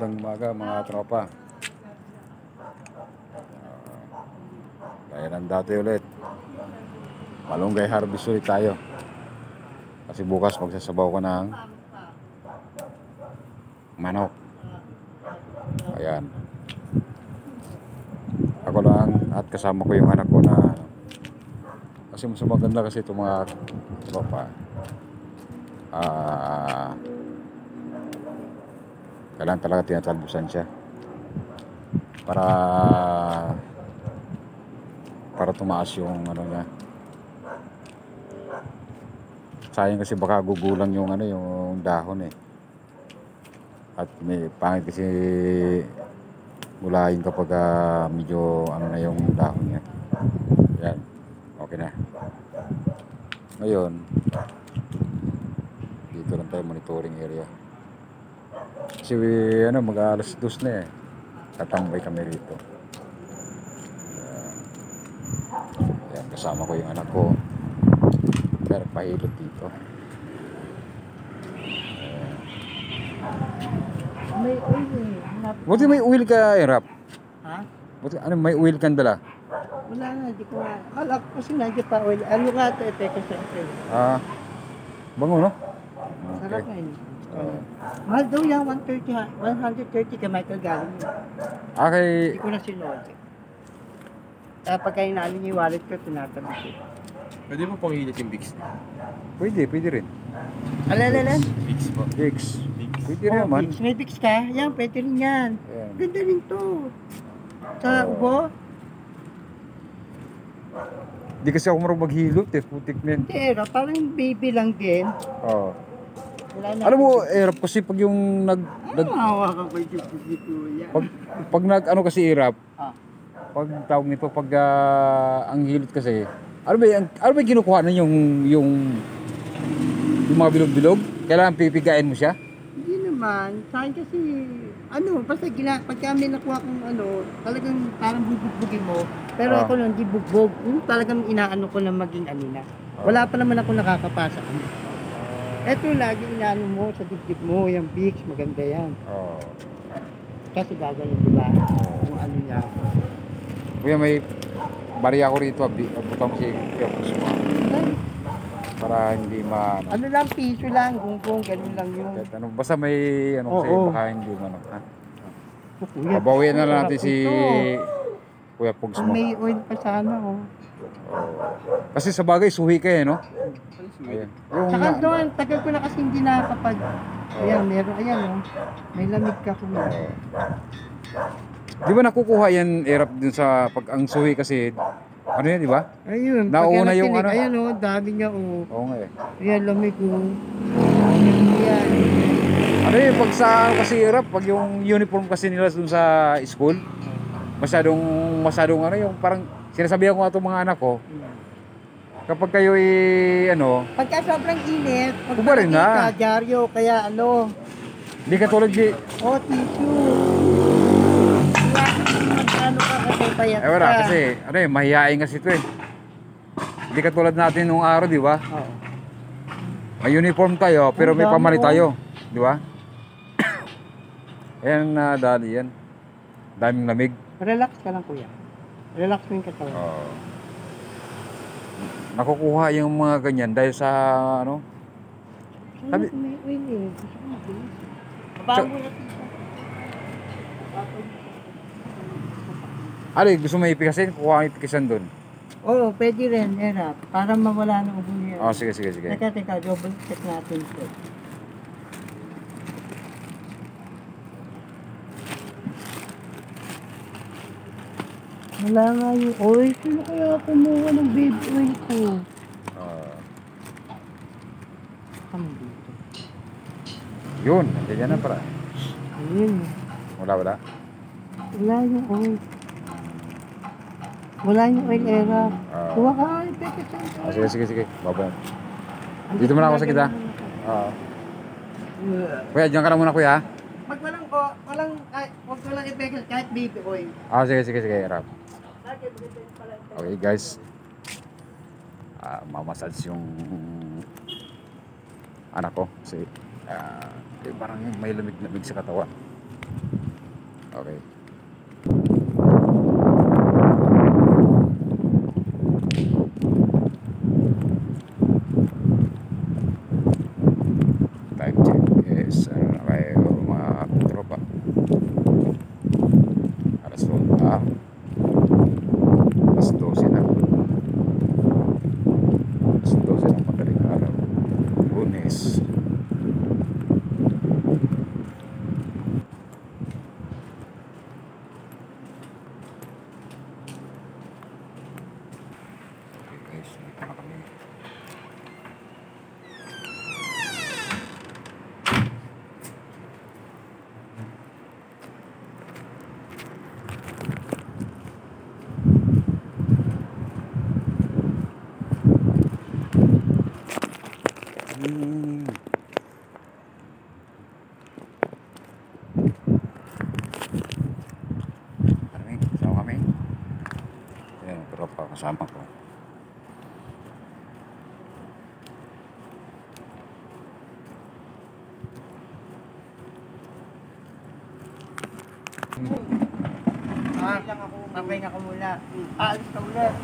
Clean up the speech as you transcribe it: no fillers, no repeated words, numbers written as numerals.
Magandang umaga mga tropa. Gaya ng dati ulit, malunggay harvest ulit tayo. Kasi bukas magsasabaw ko ng manok. Ayan. Ako lang at kasama ko yung anak ko na kasi mas maganda kasi itong mga tropa. Kailangan talaga tinatalbusan siya para tumaas yung ano niya. Sayang kasi baka gugulang yung ano yung dahon eh. At may pangit kasi gulayin kapag medyo ano na yung dahon niya. Yan. Okay na. Ngayon dito lang tayo monitoring area. Kasi ano mag-alas 2 na eh. Tatambay kami rito. Yan, kasama ko yung anak ko. Pero pahilot dito. May oil eh. Buti may oil ka, Erap? Ha? Buti ano may oil kang dala? Wala na, di ko nga. Akala ko kasi nandiyan pa oil. Ano nga ito, epeke siyempre. Bango no? Sarap nga yun. Mahal daw yan, 130 kay Michael galing yun. Kay... Hindi ko na sinod. Pagka inaano niya yung wallet ko, tinatabi ko. Pwede mo pang hilit yung Vicks? Pwede rin. Alalalan? Vicks po. Vicks. Pwede rin naman. Vicks. May Vicks ka? Yan, pwede rin yan. Ayan. Ganda rin to. Sa ubo? Di kasi ako marunong maghilot eh. Putik na yun. Pero parang baby lang din. Oo. Wala na. Alam mo, Erap, kasi pag yung hawakan ko yung kuya. pag ano kasi Erap, Ah. pag tawag nito, pag ang hilot kasi, ano ba yung kinukuha na yung mga bilog-bilog? Kailangan pipigain mo siya? Hindi naman. Sa akin kasi, basta pagka may nakuha kong talagang parang bubugbugin mo. Pero ako lang, hindi bugbog. Talagang inaano ko na maging na. Wala pa naman ako nakakapasa. Eto, lagi inaano mo sa dibdib mo, yung Vicks, maganda yan. Kasi gagawin, di ba? Kung ano niya. Kuya, may bariya ko rito, butang si Kuya Pusma. Para hindi Ano lang, piso lang, gunggong, ganun lang yun. Basta may kasi baka hindi ha? Kuya, Babawiin na lang natin si ito. Kuya Pugs mo. May oil pa sana, Kasi sa bagay, suhi ka eh, no? Ayan. Saka doon, tagal ko na kasi hindi nakakapag... Ayan, meron, may lamig ka kung Di ba nakukuha yan, Erap, dun sa pag ang suhi kasi, ano yan, di ba? Ayun, Nauna yung ano? Ayan dami niya Oo nga eh. Ayan, lamig Ayan. Ano yun, pag sa kasi Erap, pag yung uniform kasi nila dun sa school, masyadong ano yung parang sinasabihan ko nga itong mga anak ko, kapag kayo Pagka sobrang init, Kuba rin na. Dyaryo, kaya hindi katulad di, tissue. Ano ka kasi payat wala, ka. kasi, mahihain kasi ito eh. Hindi katulad natin nung araw, di ba? Oo. May uniform tayo, pero may Ang dami, pamalit tayo. Di ba? Ayan dali yan. Daming lamig. Relax ka lang, kuya. Relax mo yung katawan. Nakukuha yung mga ganyan dahil sa sabi- May oil eh. Gusto ko mabilis. Babago na dito. gusto mo ipikasin? Kukuha ang ipikasin doon. Oo, pwede rin, Erap. Para mawala ng ubo niya. Sige. Teka, double check natin ito. Wala nga yung oil. Sino kaya kumuha ng baby oil ko? Ano dito? Yun, ganyan na para. Ayun. Wala. Wala yung oil. Wala yung oil, Erap. Kuha ka, ipeke siya. Sige. Baba. Dito muna ako sa kita. Kuya, diyan ka na muna kuya. Pag huwag walang ipeke kahit baby oil. Sige, Erap. Okay guys, mamassage yung anak ko kasi parang may lamig sa katawan. Okay. Time check is ano na kayo mga tropa. Alas 12 na. Alas 12 na. Alas 12 ng madaling araw. Lunes. Okay guys, dito na kami. Kami, kasama kami. Ayan, tropa, kasama ko. Papahinga ko muna. Aalis ka muna.